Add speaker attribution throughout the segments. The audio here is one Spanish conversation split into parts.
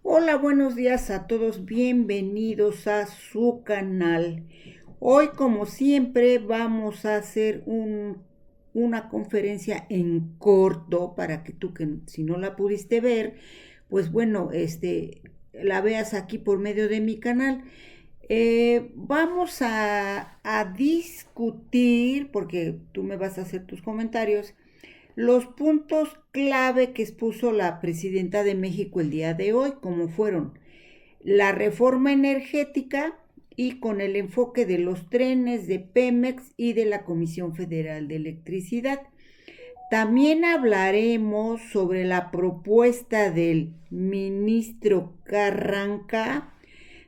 Speaker 1: Hola, buenos días a todos, bienvenidos a su canal. Hoy, como siempre, vamos a hacer una conferencia en corto para que tú, que si no la pudiste ver, pues bueno, la veas aquí por medio de mi canal. Vamos a discutir, porque tú me vas a hacer tus comentarios, los puntos clave que expuso la presidenta de México el día de hoy, como fueron la reforma energética y con el enfoque de los trenes de Pemex y de la Comisión Federal de Electricidad. También hablaremos sobre la propuesta del ministro Carranca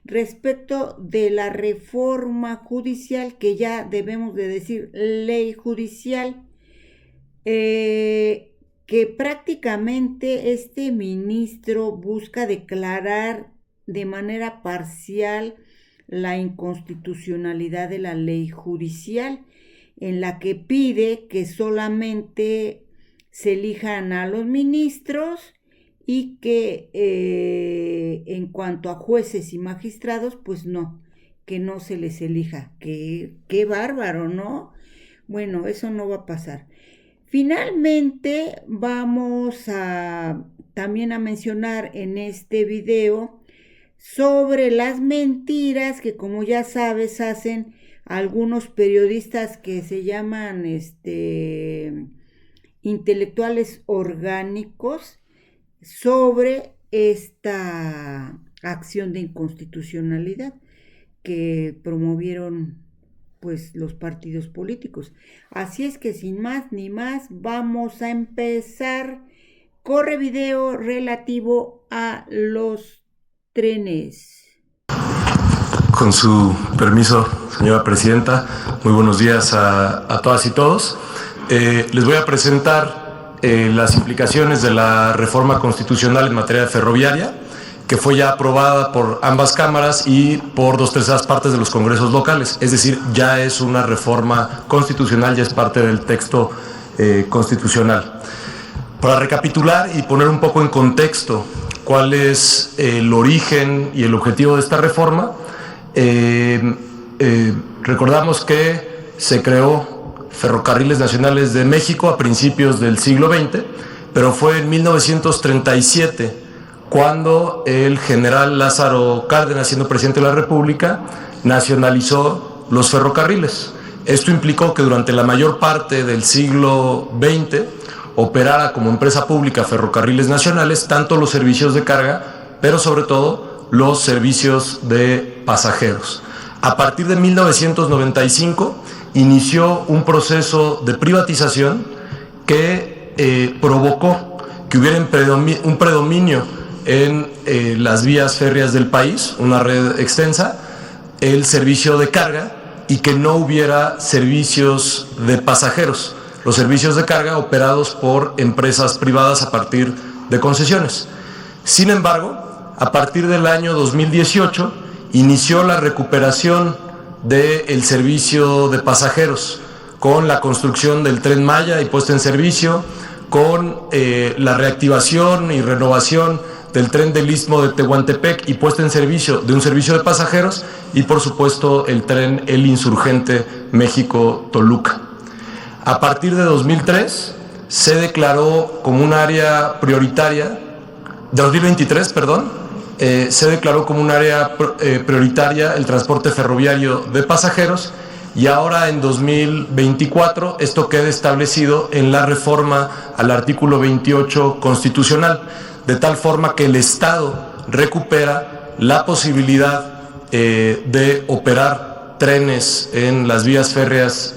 Speaker 1: respecto de la reforma judicial, que ya debemos de decir ley judicial, que prácticamente este ministro busca declarar de manera parcial la inconstitucionalidad de la ley judicial, en la que pide que solamente se elijan a los ministros y que en cuanto a jueces y magistrados, pues no, que no se les elija. Qué bárbaro, ¿no? Bueno, eso no va a pasar. Finalmente, vamos también a mencionar en este video sobre las mentiras que, como ya sabes, hacen algunos periodistas que se llaman intelectuales orgánicos sobre esta acción de inconstitucionalidad que promovieron pues los partidos políticos. Así es que sin más ni más, vamos a empezar. Corre video relativo a los trenes.
Speaker 2: Con su permiso, señora presidenta, muy buenos días a todas y todos. Les voy a presentar las implicaciones de la reforma constitucional en materia ferroviaria, que fue ya aprobada por ambas cámaras y por 2/3 partes de los congresos locales. Es decir, ya es una reforma constitucional, ya es parte del texto constitucional. Para recapitular y poner un poco en contexto cuál es el origen y el objetivo de esta reforma, recordamos que se creó Ferrocarriles Nacionales de México a principios del siglo XX, pero fue en 1937 cuando el general Lázaro Cárdenas, siendo presidente de la República, nacionalizó los ferrocarriles. Esto implicó que durante la mayor parte del siglo XX operara como empresa pública Ferrocarriles Nacionales, tanto los servicios de carga, pero sobre todo los servicios de pasajeros. A partir de 1995 inició un proceso de privatización que provocó que hubiera un predominio en las vías férreas del país, una red extensa, el servicio de carga, y que no hubiera servicios de pasajeros, los servicios de carga operados por empresas privadas a partir de concesiones. Sin embargo, a partir del año 2018 inició la recuperación del servicio de pasajeros con la construcción del Tren Maya y puesta en servicio, con la reactivación y renovación del tren del Istmo de Tehuantepec y puesta en servicio de un servicio de pasajeros, y por supuesto el tren El Insurgente México-Toluca. A partir de 2003 se declaró como un área prioritaria, de 2023, se declaró como un área prioritaria el transporte ferroviario de pasajeros, y ahora en 2024 esto queda establecido en la reforma al artículo 28 constitucional, de tal forma que el Estado recupera la posibilidad de operar trenes en las vías férreas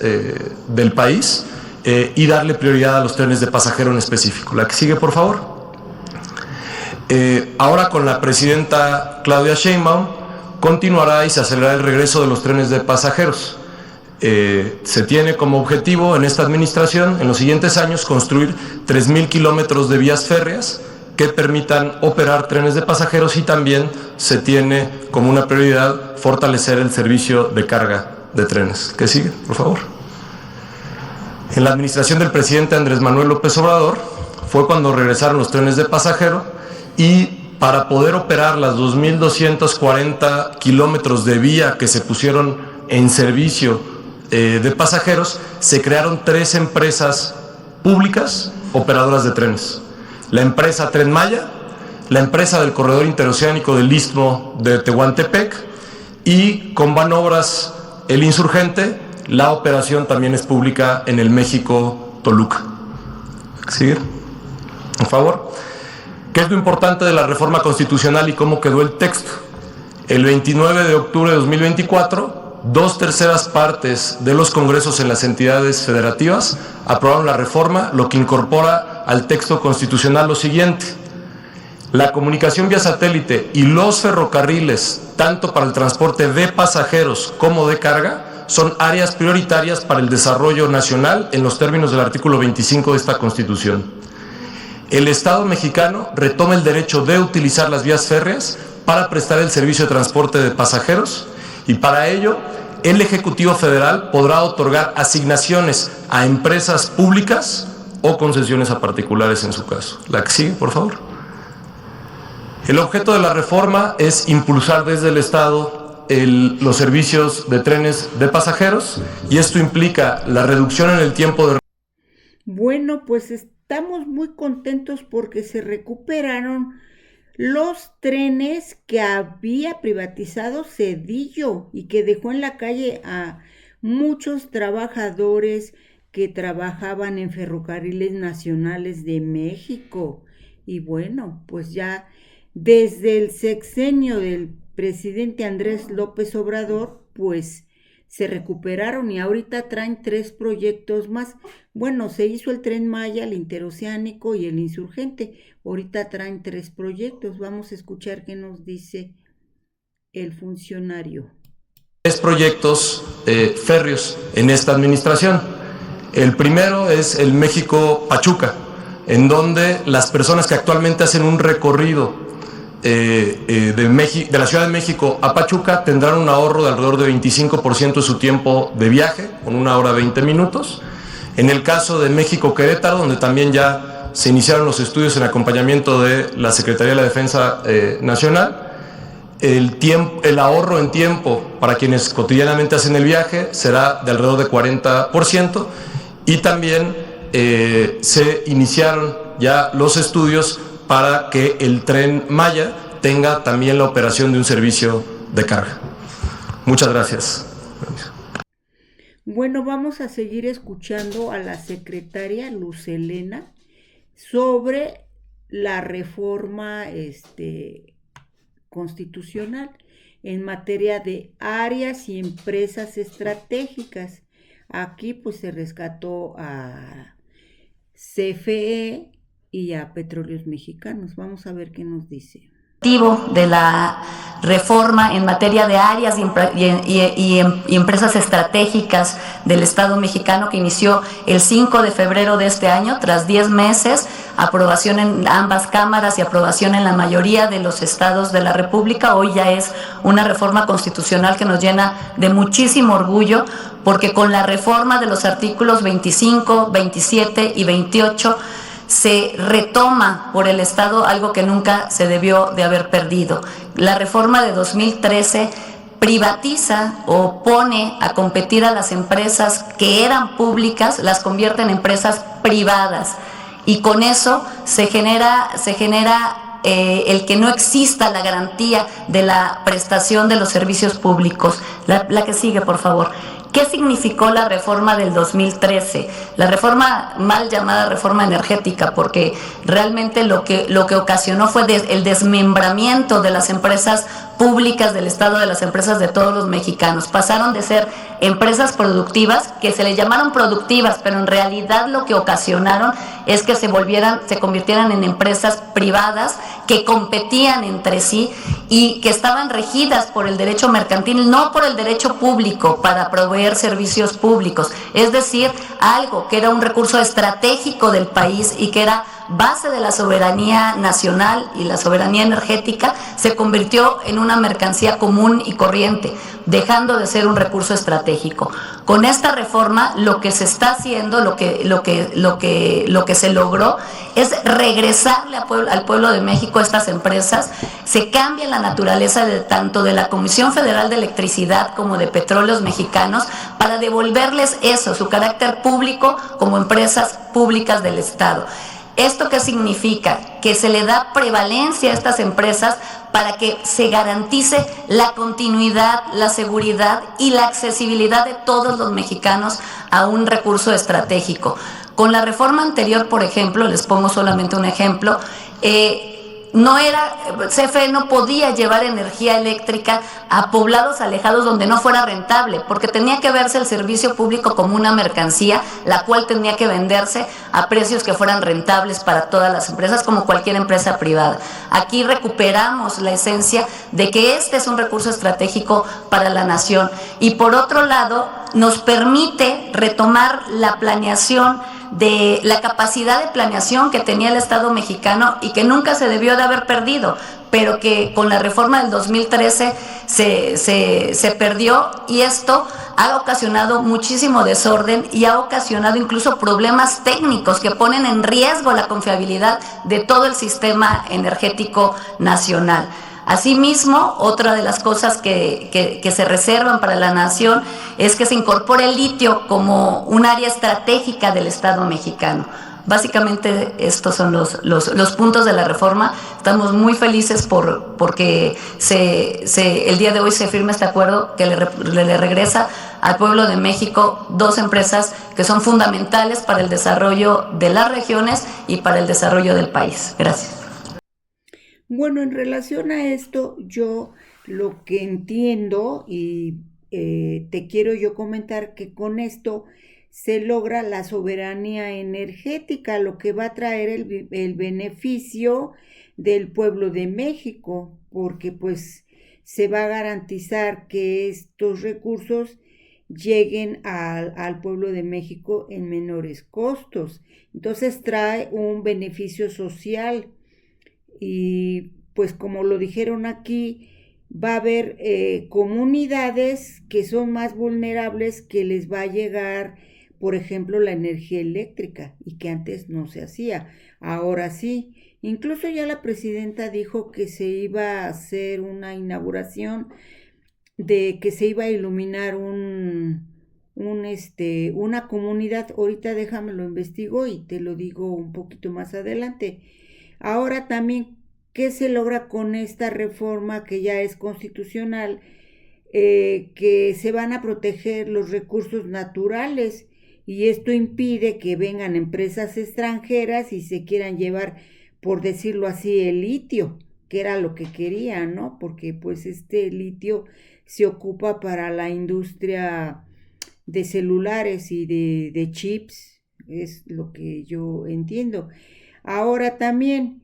Speaker 2: del país y darle prioridad a los trenes de pasajero en específico. La que sigue, por favor. Ahora con la presidenta Claudia Sheinbaum continuará y se acelerará el regreso de los trenes de pasajeros. Se tiene como objetivo en esta administración, en los siguientes años, construir 3,000 kilómetros de vías férreas que permitan operar trenes de pasajeros, y también se tiene como una prioridad fortalecer el servicio de carga de trenes. ¿Qué sigue, por favor? En la administración del presidente Andrés Manuel López Obrador fue cuando regresaron los trenes de pasajero, y para poder operar las 2.240 kilómetros de vía que se pusieron en servicio de pasajeros, se crearon 3 empresas públicas operadoras de trenes. La empresa Tren Maya, la empresa del Corredor Interoceánico del Istmo de Tehuantepec y con Banobras El Insurgente, la operación también es pública en el México-Toluca. ¿Seguir? Por favor. ¿Qué es lo importante de la reforma constitucional y cómo quedó el texto? El 29 de octubre de 2024, 2/3 partes de los congresos en las entidades federativas aprobaron la reforma, lo que incorpora al texto constitucional lo siguiente: la comunicación vía satélite y los ferrocarriles, tanto para el transporte de pasajeros como de carga, son áreas prioritarias para el desarrollo nacional en los términos del artículo 25 de esta Constitución. El Estado mexicano retoma el derecho de utilizar las vías férreas para prestar el servicio de transporte de pasajeros y para ello el Ejecutivo Federal podrá otorgar asignaciones a empresas públicas o concesiones a particulares en su caso. La que sigue, por favor. El objeto de la reforma es impulsar desde el Estado los servicios de trenes de pasajeros y esto implica la reducción en el tiempo de...
Speaker 1: Bueno, pues estamos muy contentos porque se recuperaron los trenes que había privatizado Zedillo y que dejó en la calle a muchos trabajadores que trabajaban en Ferrocarriles Nacionales de México. Y bueno, pues ya desde el sexenio del presidente Andrés López Obrador, pues se recuperaron y ahorita traen 3 proyectos más. Bueno, se hizo el Tren Maya, el Interoceánico y el Insurgente. Ahorita traen 3 proyectos. Vamos a escuchar qué nos dice el funcionario.
Speaker 2: 3 proyectos férreos en esta administración. El primero es el México-Pachuca, en donde las personas que actualmente hacen un recorrido de la Ciudad de México a Pachuca tendrán un ahorro de alrededor de 25% de su tiempo de viaje, con 1 hora 20 minutos. En el caso de México-Querétaro, donde también ya se iniciaron los estudios en acompañamiento de la Secretaría de la Defensa Nacional, el ahorro en tiempo para quienes cotidianamente hacen el viaje será de alrededor de 40% y también se iniciaron ya los estudios para que el Tren Maya tenga también la operación de un servicio de carga. Muchas gracias.
Speaker 1: Bueno, vamos a seguir escuchando a la secretaria Luz Helena sobre la reforma constitucional en materia de áreas y empresas estratégicas. Aquí pues se rescató a CFE y a Petróleos Mexicanos. Vamos a ver qué nos dice.
Speaker 3: De la reforma en materia de áreas y empresas estratégicas del Estado mexicano que inició el 5 de febrero de este año, tras 10 meses, aprobación en ambas cámaras y aprobación en la mayoría de los estados de la República. Hoy ya es una reforma constitucional que nos llena de muchísimo orgullo, porque con la reforma de los artículos 25, 27 y 28 se retoma por el Estado algo que nunca se debió de haber perdido. La reforma de 2013 privatiza o pone a competir a las empresas que eran públicas, las convierte en empresas privadas y con eso se genera el que no exista la garantía de la prestación de los servicios públicos. La que sigue, por favor. ¿Qué significó la reforma del 2013? La reforma mal llamada reforma energética, porque realmente lo que ocasionó fue el desmembramiento de las empresas públicas del Estado, de las empresas de todos los mexicanos. Pasaron de ser empresas productivas, que se les llamaron productivas, pero en realidad lo que ocasionaron es que se convirtieran en empresas privadas que competían entre sí y que estaban regidas por el derecho mercantil, no por el derecho público para proveer servicios públicos. Es decir, algo que era un recurso estratégico del país y que era base de la soberanía nacional y la soberanía energética, se convirtió en una mercancía común y corriente, dejando de ser un recurso estratégico. Con esta reforma, lo que se está haciendo, lo que se logró es regresarle al pueblo de México a estas empresas. Se cambia la naturaleza tanto de la Comisión Federal de Electricidad como de Petróleos Mexicanos para devolverles eso, su carácter público como empresas públicas del Estado. ¿Esto qué significa? Que se le da prevalencia a estas empresas para que se garantice la continuidad, la seguridad y la accesibilidad de todos los mexicanos a un recurso estratégico. Con la reforma anterior, por ejemplo, les pongo solamente un ejemplo, CFE no podía llevar energía eléctrica a poblados alejados donde no fuera rentable, porque tenía que verse el servicio público como una mercancía, la cual tenía que venderse a precios que fueran rentables para todas las empresas, como cualquier empresa privada. Aquí recuperamos la esencia de que este es un recurso estratégico para la nación, y por otro lado nos permite retomar la planeación, de la capacidad de planeación que tenía el Estado mexicano y que nunca se debió de haber perdido, pero que con la reforma del 2013 se perdió, y esto ha ocasionado muchísimo desorden y ha ocasionado incluso problemas técnicos que ponen en riesgo la confiabilidad de todo el sistema energético nacional. Asimismo, otra de las cosas que se reservan para la nación es que se incorpore el litio como un área estratégica del Estado mexicano. Básicamente estos son los puntos de la reforma. Estamos muy felices porque el día de hoy se firma este acuerdo que le regresa al pueblo de México dos empresas que son fundamentales para el desarrollo de las regiones y para el desarrollo del país. Gracias.
Speaker 1: Bueno, en relación a esto, yo lo que entiendo y te quiero yo comentar que con esto se logra la soberanía energética, lo que va a traer el beneficio del pueblo de México, porque pues se va a garantizar que estos recursos lleguen al pueblo de México en menores costos. Entonces trae un beneficio social. Y pues como lo dijeron aquí, va a haber comunidades que son más vulnerables, que les va a llegar, por ejemplo, la energía eléctrica, y que antes no se hacía, ahora sí. Incluso ya la presidenta dijo que se iba a hacer una inauguración, de que se iba a iluminar una comunidad. Ahorita déjame lo investigo y te lo digo un poquito más adelante. Ahora también, ¿qué se logra con esta reforma que ya es constitucional? Que se van a proteger los recursos naturales, y esto impide que vengan empresas extranjeras y se quieran llevar, por decirlo así, el litio, que era lo que querían, ¿no? Porque pues este litio se ocupa para la industria de celulares y de chips, es lo que yo entiendo. Ahora también,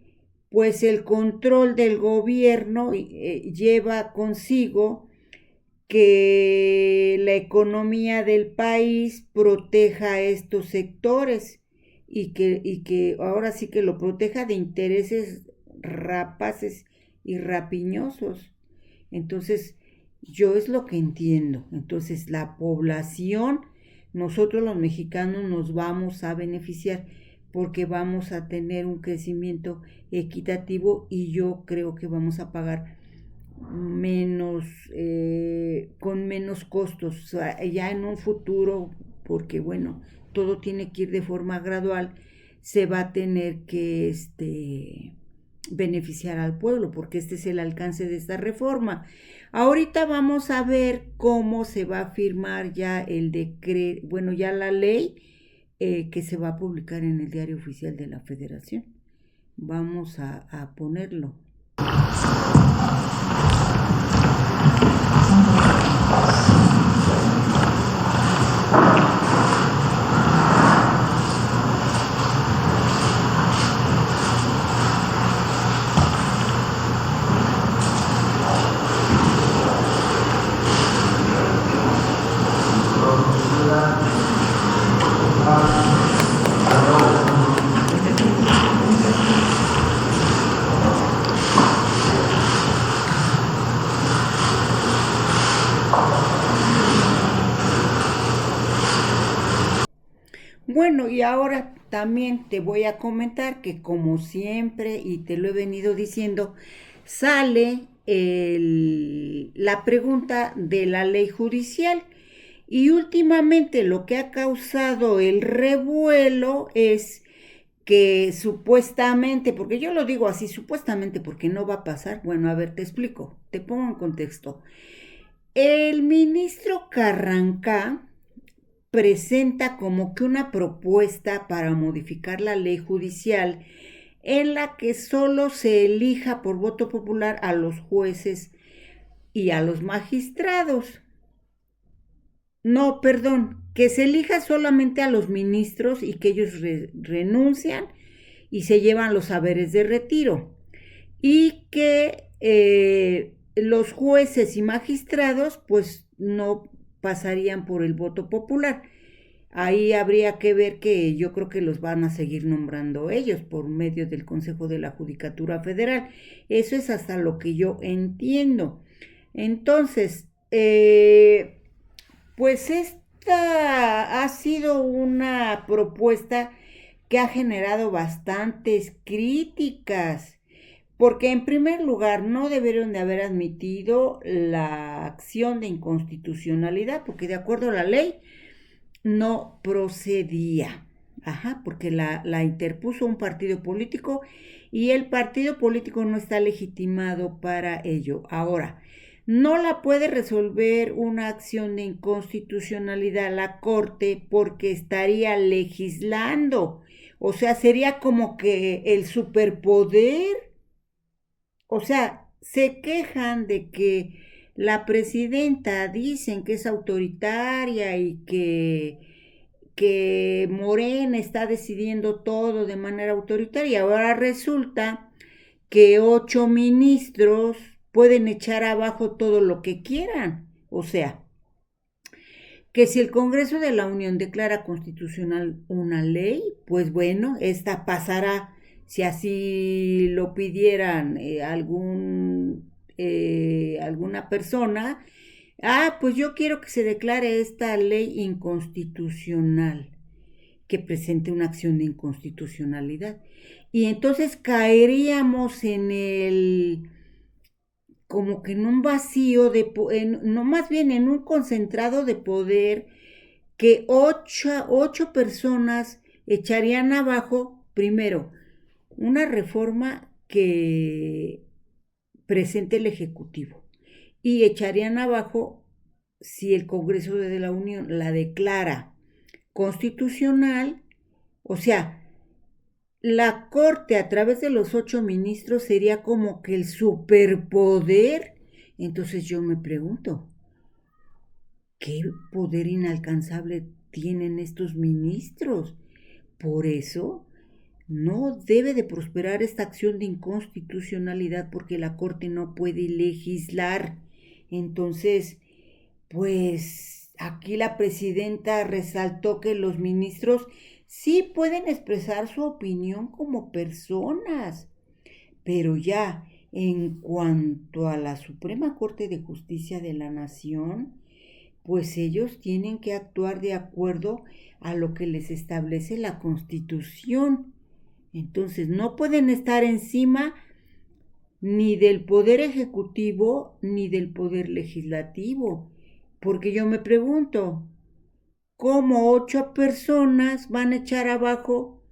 Speaker 1: pues el control del gobierno lleva consigo que la economía del país proteja estos sectores, y que ahora sí que lo proteja de intereses rapaces y rapiñosos. Entonces, yo es lo que entiendo. Entonces, la población, nosotros los mexicanos nos vamos a beneficiar, porque vamos a tener un crecimiento equitativo, y yo creo que vamos a pagar menos, con menos costos, o sea, ya en un futuro, porque bueno, todo tiene que ir de forma gradual, se va a tener que beneficiar al pueblo, porque este es el alcance de esta reforma. Ahorita vamos a ver cómo se va a firmar ya el decreto, bueno, ya la ley, que se va a publicar en el Diario Oficial de la Federación. Vamos a ponerlo. Bueno, y ahora también te voy a comentar que como siempre, y te lo he venido diciendo, sale la pregunta de la ley judicial. Y últimamente lo que ha causado el revuelo es que supuestamente, porque yo lo digo así, supuestamente porque no va a pasar, bueno, a ver, te explico, te pongo en contexto. El ministro Carranca presenta como que una propuesta para modificar la ley judicial en la que solo se elija por voto popular a los jueces y a los magistrados. No, perdón, que se elija solamente a los ministros y que ellos renuncian y se llevan los haberes de retiro. Y que los jueces y magistrados pues no pasarían por el voto popular. Ahí habría que ver que yo creo que los van a seguir nombrando ellos por medio del Consejo de la Judicatura Federal. Eso es hasta lo que yo entiendo. Entonces, pues esta ha sido una propuesta que ha generado bastantes críticas, porque en primer lugar no debieron de haber admitido la acción de inconstitucionalidad, porque de acuerdo a la ley no procedía. Ajá, porque la interpuso un partido político y el partido político no está legitimado para ello. Ahora, no la puede resolver una acción de inconstitucionalidad la Corte porque estaría legislando. O sea, sería como que el superpoder. O sea, se quejan de que la presidenta dicen que es autoritaria y que Morena está decidiendo todo de manera autoritaria. Ahora resulta que 8 ministros pueden echar abajo todo lo que quieran. O sea, que si el Congreso de la Unión declara constitucional una ley, pues bueno, esta pasará si así lo pidieran alguna persona. Pues yo quiero que se declare esta ley inconstitucional, que presente una acción de inconstitucionalidad. Y entonces caeríamos como que en un vacío no, más bien en un concentrado de poder que 8 personas echarían abajo, primero, una reforma que presente el Ejecutivo y echarían abajo si el Congreso de la Unión la declara constitucional. O sea, la Corte a través de los 8 ministros sería como que el superpoder. Entonces yo me pregunto, ¿qué poder inalcanzable tienen estos ministros? Por eso no debe de prosperar esta acción de inconstitucionalidad porque la Corte no puede legislar. Entonces, pues aquí la presidenta resaltó que los ministros sí pueden expresar su opinión como personas, pero ya en cuanto a la Suprema Corte de Justicia de la Nación, pues ellos tienen que actuar de acuerdo a lo que les establece la Constitución. Entonces no pueden estar encima ni del Poder Ejecutivo ni del Poder Legislativo, porque yo me pregunto, ¿cómo 8 personas van a echar abajo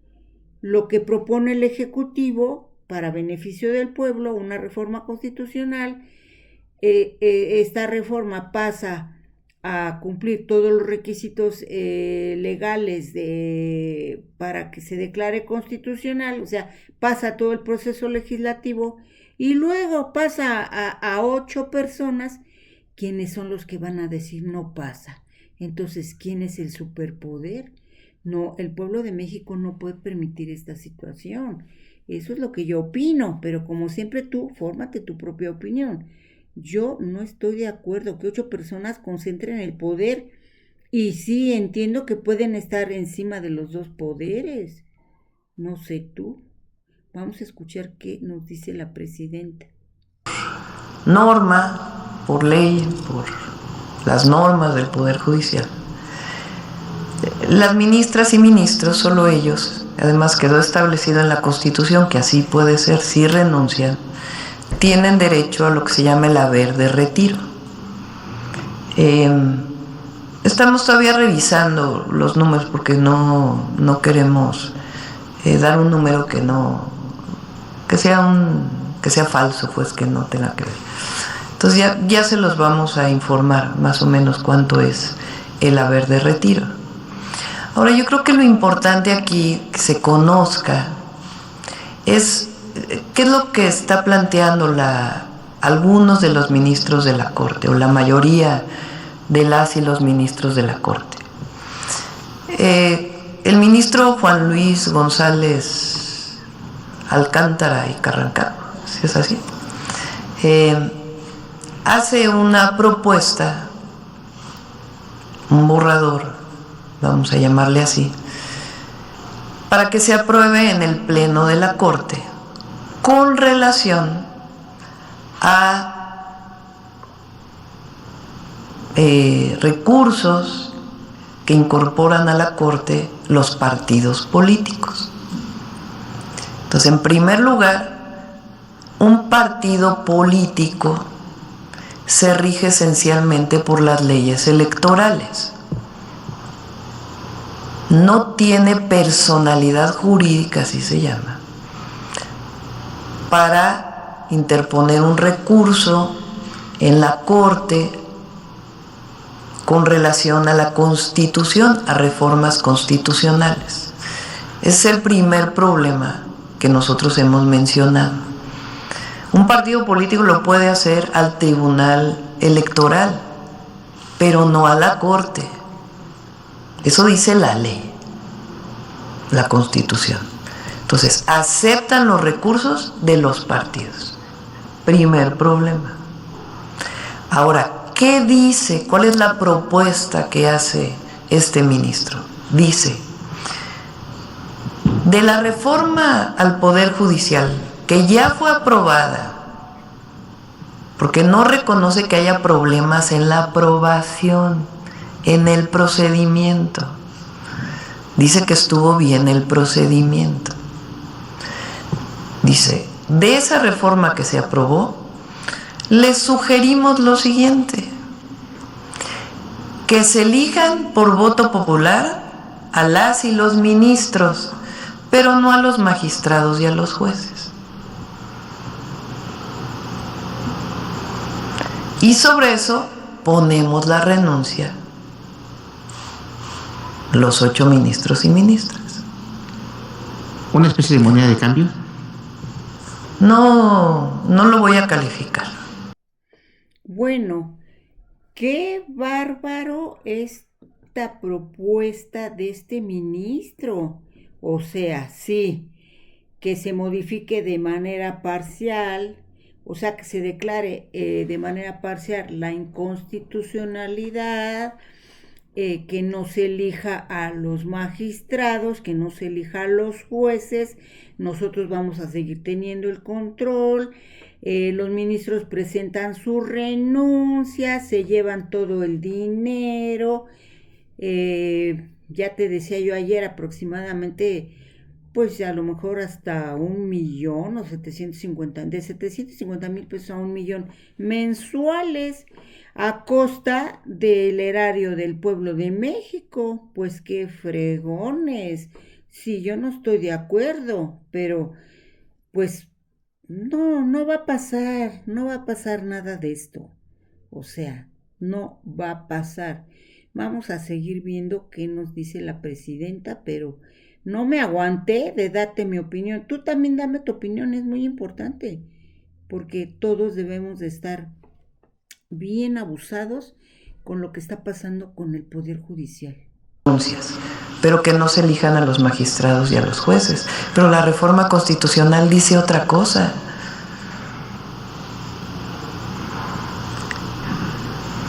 Speaker 1: lo que propone el Ejecutivo para beneficio del pueblo, una reforma constitucional? Esta reforma pasa a cumplir todos los requisitos legales para que se declare constitucional, o sea, pasa todo el proceso legislativo y luego pasa a 8 personas, quienes son los que van a decir no pasa. Entonces, ¿quién es el superpoder? No, el pueblo de México no puede permitir esta situación. Eso es lo que yo opino, pero como siempre tú, fórmate tu propia opinión. Yo no estoy de acuerdo que 8 personas concentren el poder y sí entiendo que pueden estar encima de los 2 poderes. No sé tú. Vamos a escuchar qué nos dice la presidenta.
Speaker 4: Norma, por ley, por las normas del Poder Judicial, Las ministras y ministros, solo ellos, además quedó establecido en la Constitución que así puede ser si renuncian, tienen derecho a lo que se llama el haber de retiro. Estamos todavía revisando los números porque no queremos dar un número que sea falso, pues, que no tenga que ver. Entonces ya se los vamos a informar más o menos cuánto es el haber de retiro. Ahora, yo creo que lo importante aquí que se conozca es qué es lo que está planteando algunos de los ministros de la Corte, o la mayoría de las y los ministros de la Corte. El ministro Juan Luis González Alcántara y Carrancano, si es así, hace una propuesta, un borrador, vamos a llamarle así, para que se apruebe en el Pleno de la Corte con relación a recursos que incorporan a la Corte los partidos políticos. Entonces, en primer lugar, un partido político se rige esencialmente por las leyes electorales. No tiene personalidad jurídica, así se llama, para interponer un recurso en la Corte con relación a la Constitución, a reformas constitucionales. Ese es el primer problema que nosotros hemos mencionado. Un partido político lo puede hacer al Tribunal Electoral, pero no a la Corte. Eso dice la ley, la Constitución. Entonces, aceptan los recursos de los partidos. Primer problema. Ahora, ¿qué dice? ¿Cuál es la propuesta que hace este ministro? Dice, de la reforma al Poder Judicial, que ya fue aprobada, porque no reconoce que haya problemas en la aprobación, en el procedimiento. Dice que estuvo bien el procedimiento. Dice, de esa reforma que se aprobó, les sugerimos lo siguiente: que se elijan por voto popular a las y los ministros, pero no a los magistrados y a los jueces. Y sobre eso ponemos la renuncia, los 8 ministros y ministras.
Speaker 5: ¿Una especie de moneda de cambio?
Speaker 4: No lo voy a calificar.
Speaker 1: Bueno, qué bárbaro esta propuesta de este ministro. O sea, sí, que se modifique de manera parcial, o sea, que se declare de manera parcial la inconstitucionalidad, que no se elija a los magistrados, que no se elija a los jueces. Nosotros vamos a seguir teniendo el control. Los ministros presentan su renuncia, se llevan todo el dinero. Ya te decía yo ayer, aproximadamente, pues a lo mejor hasta 1,000,000 o 750, de 750,000 pesos a 1,000,000 mensuales, a costa del erario del pueblo de México. Pues qué fregones. Sí, yo no estoy de acuerdo, pero pues no va a pasar nada de esto. O sea, no va a pasar. Vamos a seguir viendo qué nos dice la presidenta, pero no me aguanté de darte mi opinión. Tú también dame tu opinión, es muy importante, porque todos debemos de estar bien abusados con lo que está pasando con el Poder Judicial.
Speaker 4: Pero que no se elijan a los magistrados y a los jueces. Pero la reforma constitucional dice otra cosa.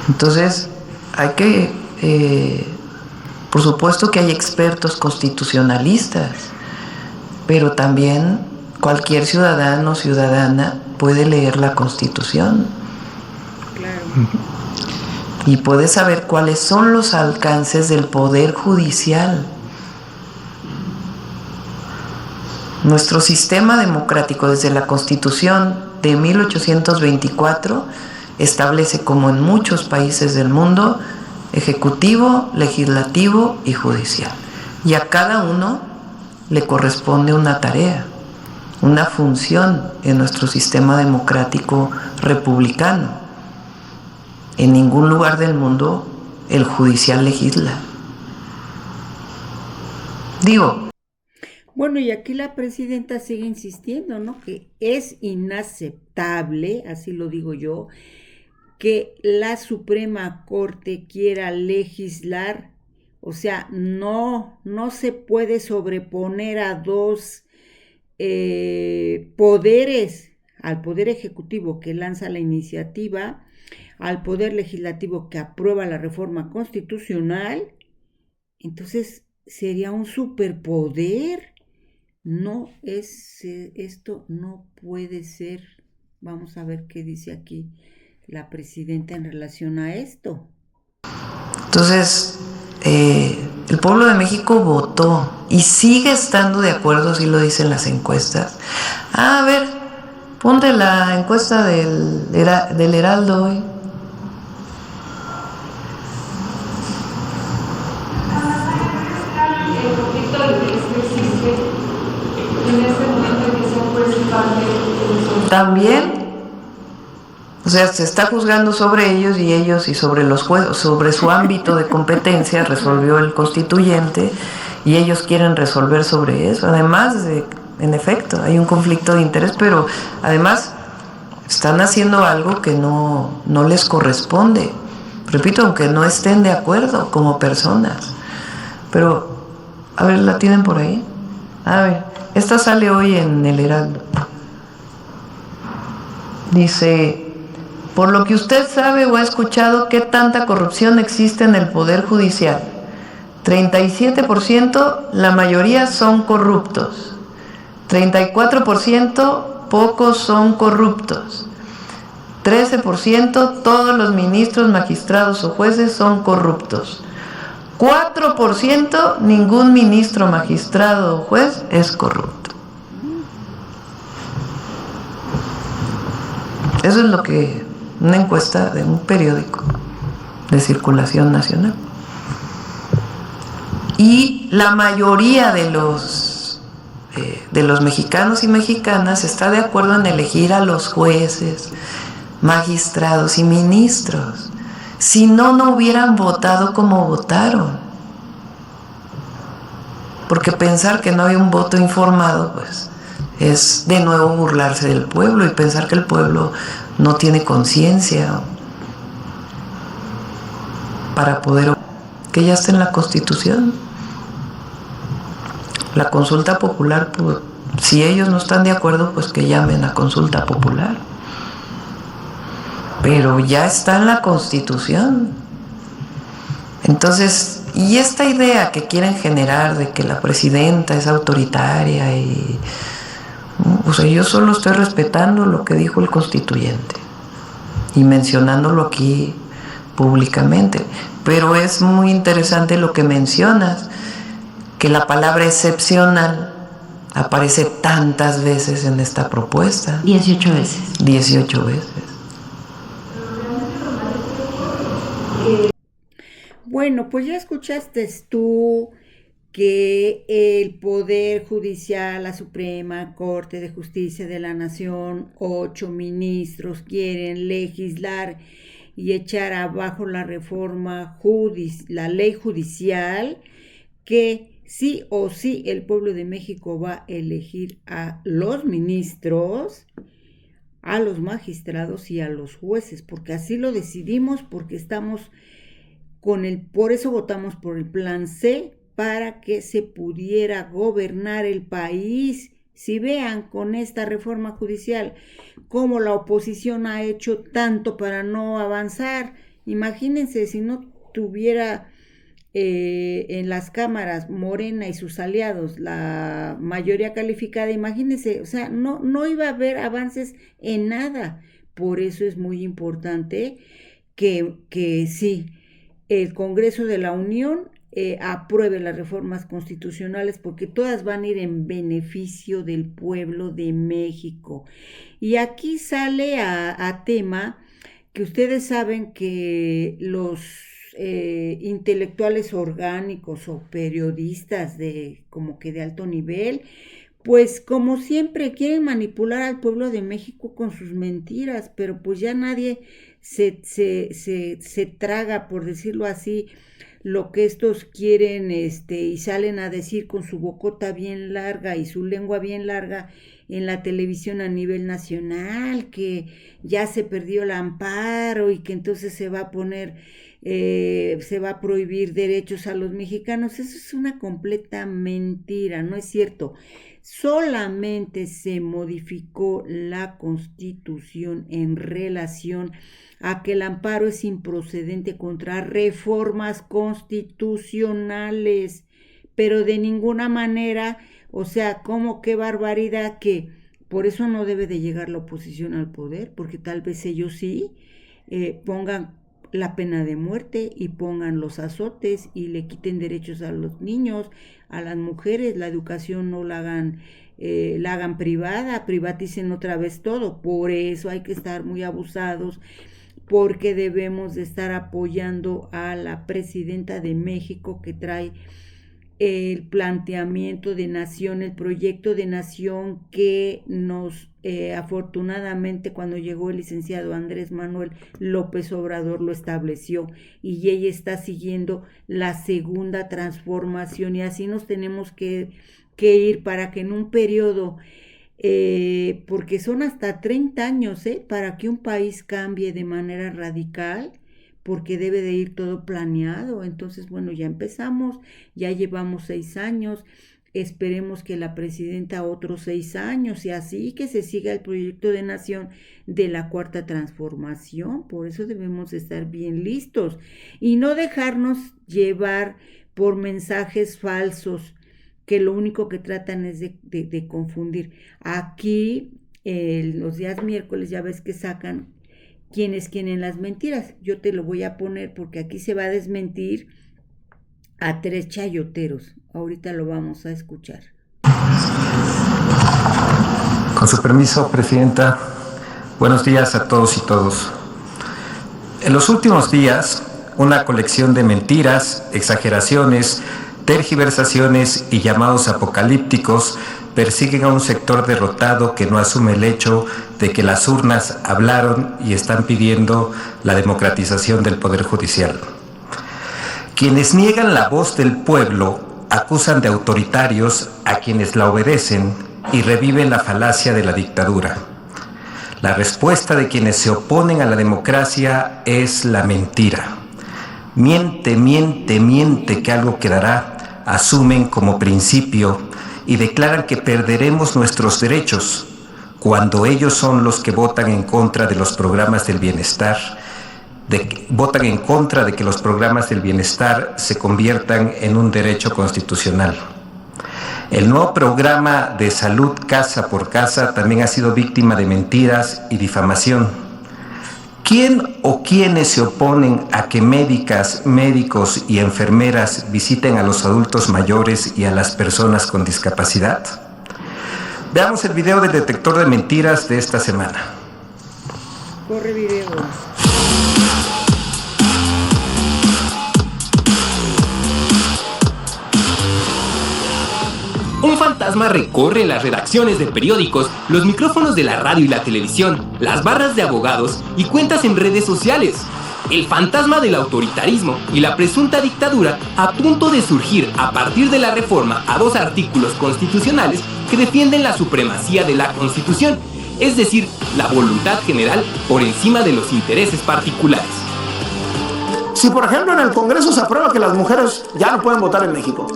Speaker 4: Entonces, hay que, por supuesto que hay expertos constitucionalistas, pero también cualquier ciudadano o ciudadana puede leer la Constitución.
Speaker 1: Claro.
Speaker 4: y puede saber cuáles son los alcances del Poder Judicial. Nuestro sistema democrático desde la Constitución de 1824 establece, como en muchos países del mundo, ejecutivo, legislativo y judicial. Y a cada uno le corresponde una tarea, una función en nuestro sistema democrático republicano. En ningún lugar del mundo el judicial legisla.
Speaker 1: Bueno, y aquí la presidenta sigue insistiendo, ¿no? Que es inaceptable, así lo digo yo, que la Suprema Corte quiera legislar, o sea, no se puede sobreponer a dos poderes, al Poder Ejecutivo que lanza la iniciativa, al Poder Legislativo que aprueba la reforma constitucional. Entonces sería un superpoder. No es, esto no puede ser. Vamos a ver qué dice aquí la presidenta en relación a esto.
Speaker 4: Entonces, el pueblo de México votó y sigue estando de acuerdo, así lo dicen las encuestas. A ver, ponte la encuesta del Heraldo hoy. También, o sea, se está juzgando sobre ellos y sobre los jueces, sobre su ámbito de competencia resolvió el constituyente y ellos quieren resolver sobre eso. Además de, en efecto, hay un conflicto de interés, pero además están haciendo algo que no les corresponde. Repito, aunque no estén de acuerdo como personas. Pero, a ver, ¿la tienen por ahí? A ver, esta sale hoy en el Heraldo. Dice, por lo que usted sabe o ha escuchado, ¿qué tanta corrupción existe en el Poder Judicial? 37%, la mayoría son corruptos. 34%, pocos son corruptos. 13%, todos los ministros, magistrados o jueces son corruptos. 4%, ningún ministro, magistrado o juez es corrupto. Eso es lo que una encuesta de un periódico de circulación nacional. Y la mayoría de los mexicanos y mexicanas está de acuerdo en elegir a los jueces, magistrados y ministros. Si no hubieran votado como votaron. Porque pensar que no hay un voto informado, pues, es de nuevo burlarse del pueblo y pensar que el pueblo no tiene conciencia para poder, que ya está en la Constitución. La consulta popular, pues, si ellos no están de acuerdo, pues que llamen a consulta popular. Pero ya está en la Constitución. Entonces, y esta idea que quieren generar de que la presidenta es autoritaria y... O sea, yo solo estoy respetando lo que dijo el constituyente y mencionándolo aquí públicamente. Pero es muy interesante lo que mencionas, que la palabra excepcional aparece tantas veces en esta propuesta.
Speaker 3: 18 veces.
Speaker 4: 18 veces.
Speaker 1: Bueno, pues ya escuchaste tú que el Poder Judicial, la Suprema Corte de Justicia de la Nación, 8 ministros quieren legislar y echar abajo la reforma la ley judicial, que sí o sí el pueblo de México va a elegir a los ministros, a los magistrados y a los jueces, porque así lo decidimos, porque estamos por eso votamos por el plan C, para que se pudiera gobernar el país. Si vean con esta reforma judicial cómo la oposición ha hecho tanto para no avanzar. Imagínense si no tuviera en las cámaras Morena y sus aliados la mayoría calificada, imagínense, o sea, no iba a haber avances en nada. Por eso es muy importante que sí, el Congreso de la Unión apruebe las reformas constitucionales, porque todas van a ir en beneficio del pueblo de México. Y aquí sale a tema que ustedes saben que los intelectuales orgánicos o periodistas como que de alto nivel, pues como siempre quieren manipular al pueblo de México con sus mentiras, pero pues ya nadie se traga, por decirlo así, lo que estos quieren, y salen a decir con su bocota bien larga y su lengua bien larga en la televisión a nivel nacional, que ya se perdió el amparo y que entonces se va a poner, se va a prohibir derechos a los mexicanos. Eso es una completa mentira, no es cierto. Solamente se modificó la Constitución en relación a que el amparo es improcedente contra reformas constitucionales, pero de ninguna manera, o sea, como qué barbaridad, que por eso no debe de llegar la oposición al poder, porque tal vez ellos sí pongan la pena de muerte y pongan los azotes y le quiten derechos a los niños, a las mujeres, la educación no la hagan privada, privaticen otra vez todo. Por eso hay que estar muy abusados, porque debemos de estar apoyando a la presidenta de México, que trae el planteamiento de nación, el proyecto de nación que nos afortunadamente cuando llegó el licenciado Andrés Manuel López Obrador lo estableció, y ella está siguiendo la segunda transformación, y así nos tenemos que ir para que en un periodo, porque son hasta 30 años, para que un país cambie de manera radical, porque debe de ir todo planeado. Entonces, bueno, ya empezamos, ya llevamos 6 años, esperemos que la presidenta otros 6 años, y así que se siga el proyecto de nación de la cuarta transformación. Por eso debemos estar bien listos y no dejarnos llevar por mensajes falsos, que lo único que tratan es de confundir. Aquí, los días miércoles, ya ves que sacan quiénes quieren las mentiras. Yo te lo voy a poner porque aquí se va a desmentir a 3 chayoteros. Ahorita lo vamos a escuchar.
Speaker 6: Con su permiso, Presidenta, buenos días a todos y todos. En los últimos días, una colección de mentiras, exageraciones, tergiversaciones y llamados apocalípticos persiguen a un sector derrotado que no asume el hecho de que las urnas hablaron y están pidiendo la democratización del Poder Judicial. Quienes niegan la voz del pueblo acusan de autoritarios a quienes la obedecen y reviven la falacia de la dictadura. La respuesta de quienes se oponen a la democracia es la mentira. Miente, miente, miente que algo quedará, asumen como principio y declaran que perderemos nuestros derechos, cuando ellos son los que votan en contra de los programas del bienestar, votan en contra de que los programas del bienestar se conviertan en un derecho constitucional. El nuevo programa de salud casa por casa también ha sido víctima de mentiras y difamación. ¿Quién o quiénes se oponen a que médicas, médicos y enfermeras visiten a los adultos mayores y a las personas con discapacidad? Veamos el video del detector de mentiras de esta semana.
Speaker 1: Corre video.
Speaker 7: Un fantasma recorre las redacciones de periódicos, los micrófonos de la radio y la televisión, las barras de abogados y cuentas en redes sociales. El fantasma del autoritarismo y la presunta dictadura a punto de surgir a partir de la reforma a 2 artículos constitucionales que defienden la supremacía de la Constitución, es decir, la voluntad general por encima de los intereses particulares.
Speaker 8: Si por ejemplo en el Congreso se aprueba que las mujeres ya no pueden votar en México,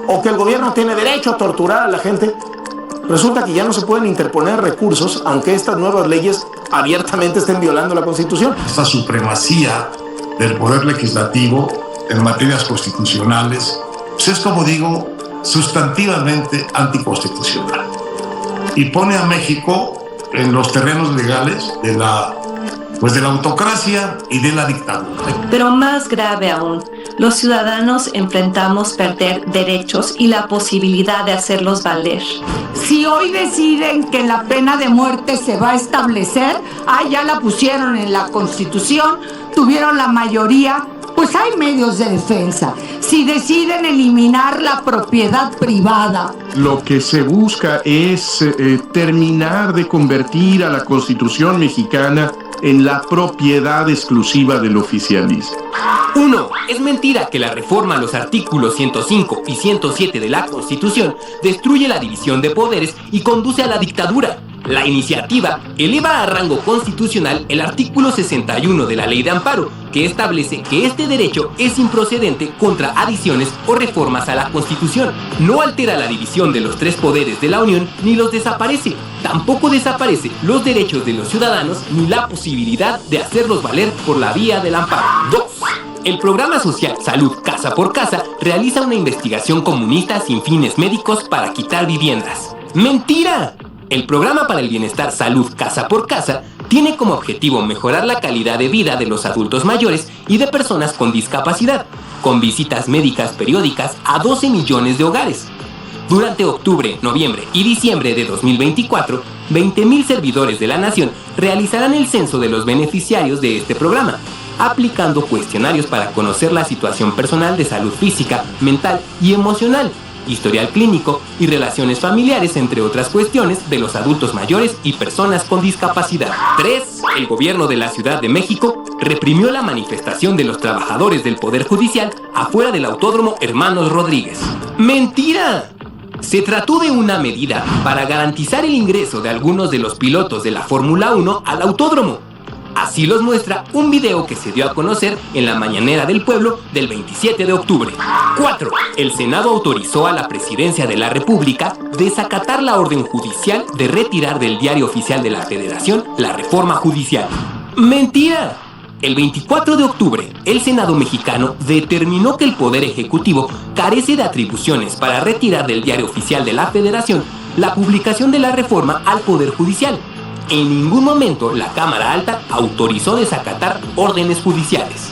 Speaker 8: o que el gobierno tiene derecho a torturar a la gente, resulta que ya no se pueden interponer recursos, aunque estas nuevas leyes abiertamente estén violando la Constitución.
Speaker 9: Esta supremacía del poder legislativo en materias constitucionales, pues es, como digo, sustantivamente anticonstitucional. Y pone a México en los terrenos legales de la pues de la autocracia y de la dictadura.
Speaker 10: Pero más grave aún, los ciudadanos enfrentamos perder derechos y la posibilidad de hacerlos valer.
Speaker 11: Si hoy deciden que la pena de muerte se va a establecer, ya la pusieron en la Constitución, tuvieron la mayoría, pues hay medios de defensa. Si deciden eliminar la propiedad privada,
Speaker 12: lo que se busca es terminar de convertir a la Constitución mexicana en la propiedad exclusiva del oficialismo.
Speaker 7: 1. Es mentira que la reforma a los artículos 105 y 107 de la Constitución destruye la división de poderes y conduce a la dictadura. La iniciativa eleva a rango constitucional el artículo 61 de la Ley de Amparo, que establece que este derecho es improcedente contra adiciones o reformas a la Constitución. No altera la división de los tres poderes de la Unión ni los desaparece. Tampoco desaparece los derechos de los ciudadanos ni la posibilidad de hacerlos valer por la vía del amparo. 2. El programa social Salud Casa por Casa realiza una investigación comunista sin fines médicos para quitar viviendas. ¡Mentira! El programa para el bienestar Salud Casa por Casa tiene como objetivo mejorar la calidad de vida de los adultos mayores y de personas con discapacidad, con visitas médicas periódicas a 12 millones de hogares. Durante octubre, noviembre y diciembre de 2024, 20,000 servidores de la nación realizarán el censo de los beneficiarios de este programa, aplicando cuestionarios para conocer la situación personal de salud física, mental y emocional, historial clínico y relaciones familiares, entre otras cuestiones, de los adultos mayores y personas con discapacidad. 3. El gobierno de la Ciudad de México reprimió la manifestación de los trabajadores del Poder Judicial afuera del Autódromo Hermanos Rodríguez. ¡Mentira! Se trató de una medida para garantizar el ingreso de algunos de los pilotos de la Fórmula 1 al autódromo. Así los muestra un video que se dio a conocer en la Mañanera del Pueblo del 27 de octubre. 4. El Senado autorizó a la Presidencia de la República desacatar la orden judicial de retirar del Diario Oficial de la Federación la reforma judicial. ¡Mentira! El 24 de octubre, el Senado mexicano determinó que el Poder Ejecutivo carece de atribuciones para retirar del Diario Oficial de la Federación la publicación de la reforma al Poder Judicial. En ningún momento la Cámara Alta autorizó desacatar órdenes judiciales.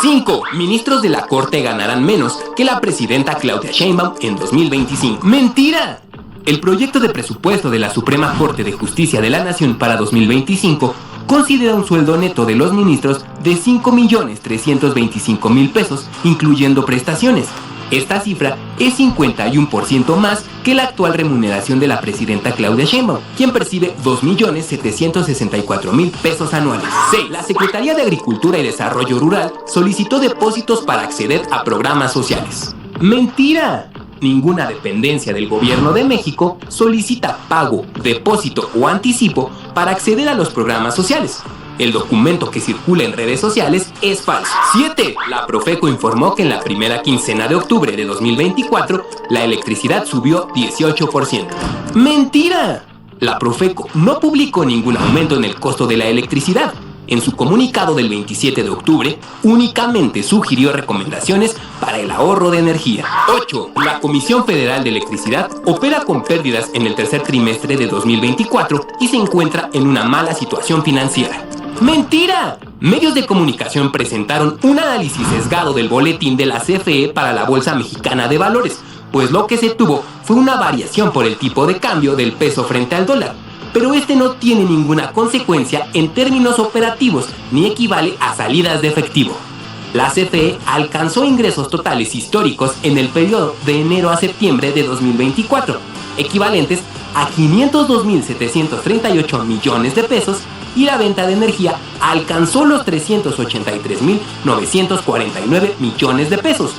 Speaker 7: 5. Ministros de la Corte ganarán menos que la presidenta Claudia Sheinbaum en 2025. ¡Mentira! El proyecto de presupuesto de la Suprema Corte de Justicia de la Nación para 2025 considera un sueldo neto de los ministros de 5,325,000 pesos, incluyendo prestaciones. Esta cifra es 51% más que la actual remuneración de la presidenta Claudia Sheinbaum, quien percibe 2,764,000 pesos anuales. 6. La Secretaría de Agricultura y Desarrollo Rural solicitó depósitos para acceder a programas sociales. ¡Mentira! Ninguna dependencia del Gobierno de México solicita pago, depósito o anticipo para acceder a los programas sociales. El documento que circula en redes sociales es falso. 7. La Profeco informó que en la primera quincena de octubre de 2024, la electricidad subió 18%. ¡Mentira! La Profeco no publicó ningún aumento en el costo de la electricidad. En su comunicado del 27 de octubre, únicamente sugirió recomendaciones para el ahorro de energía. 8. La Comisión Federal de Electricidad opera con pérdidas en el tercer trimestre de 2024 y se encuentra en una mala situación financiera. ¡Mentira! Medios de comunicación presentaron un análisis sesgado del boletín de la CFE para la Bolsa Mexicana de Valores, pues lo que se tuvo fue una variación por el tipo de cambio del peso frente al dólar. Pero este no tiene ninguna consecuencia en términos operativos ni equivale a salidas de efectivo. La CFE alcanzó ingresos totales históricos en el periodo de enero a septiembre de 2024, equivalentes a 502,738 millones de pesos, y la venta de energía alcanzó los 383,949 millones de pesos,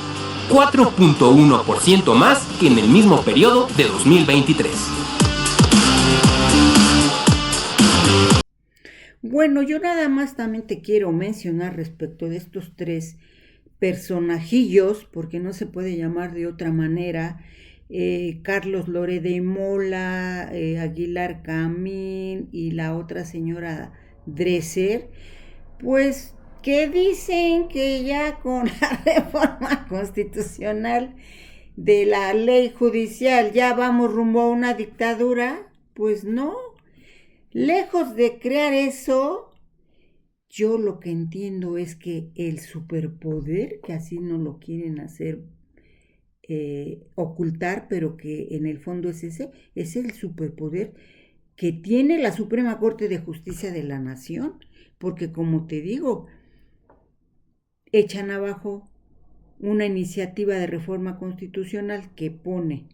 Speaker 7: 4.1% más que en el mismo periodo de 2023.
Speaker 1: Bueno, yo nada más también te quiero mencionar respecto de estos tres personajillos, porque no se puede llamar de otra manera, Carlos Loret de Mola, Aguilar Camín y la otra señora Dresser, pues que dicen que ya con la reforma constitucional de la ley judicial ya vamos rumbo a una dictadura. Pues no, lejos de crear eso, yo lo que entiendo es que el superpoder, que así no lo quieren hacer ocultar, pero que en el fondo es ese, es el superpoder que tiene la Suprema Corte de Justicia de la Nación, porque como te digo, echan abajo una iniciativa de reforma constitucional que pone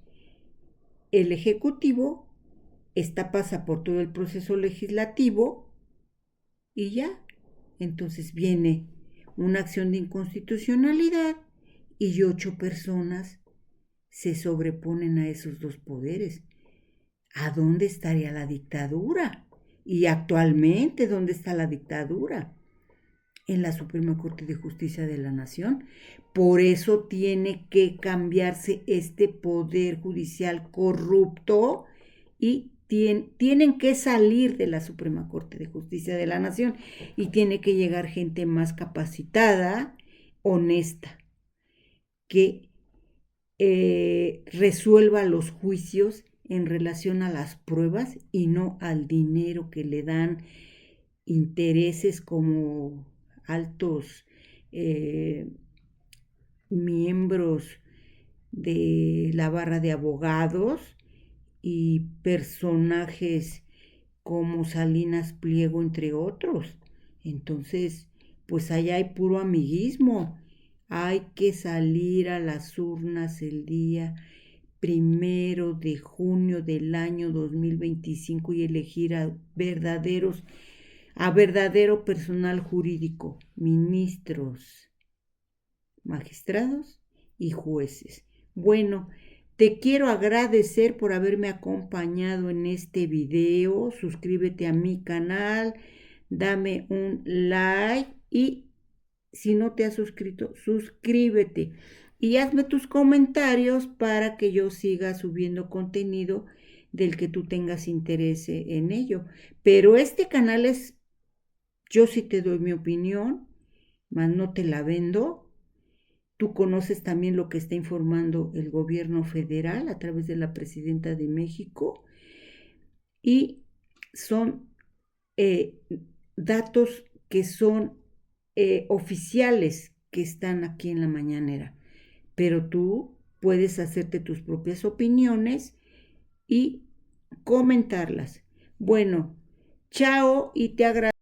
Speaker 1: el Ejecutivo, esta pasa por todo el proceso legislativo y ya, entonces viene una acción de inconstitucionalidad y 8 personas se sobreponen a esos dos poderes. ¿A dónde estaría la dictadura? Y actualmente, ¿dónde está la dictadura? En la Suprema Corte de Justicia de la Nación. Por eso tiene que cambiarse este poder judicial corrupto y tienen que salir de la Suprema Corte de Justicia de la Nación y tiene que llegar gente más capacitada, honesta, que resuelva los juicios en relación a las pruebas y no al dinero que le dan intereses como altos miembros de la barra de abogados y personajes como Salinas Pliego, entre otros. Entonces, pues allá hay puro amiguismo. Hay que salir a las urnas el día 1 de junio del año 2025 y elegir a verdadero personal jurídico, ministros, magistrados y jueces. Bueno, te quiero agradecer por haberme acompañado en este video. Suscríbete a mi canal, dame un like y si no te has suscrito, suscríbete y hazme tus comentarios para que yo siga subiendo contenido del que tú tengas interés en ello. Pero este canal yo sí te doy mi opinión, mas no te la vendo. Tú conoces también lo que está informando el gobierno federal a través de la presidenta de México y son datos que son oficiales que están aquí en la mañanera, pero tú puedes hacerte tus propias opiniones y comentarlas. Bueno, chao y te agradezco.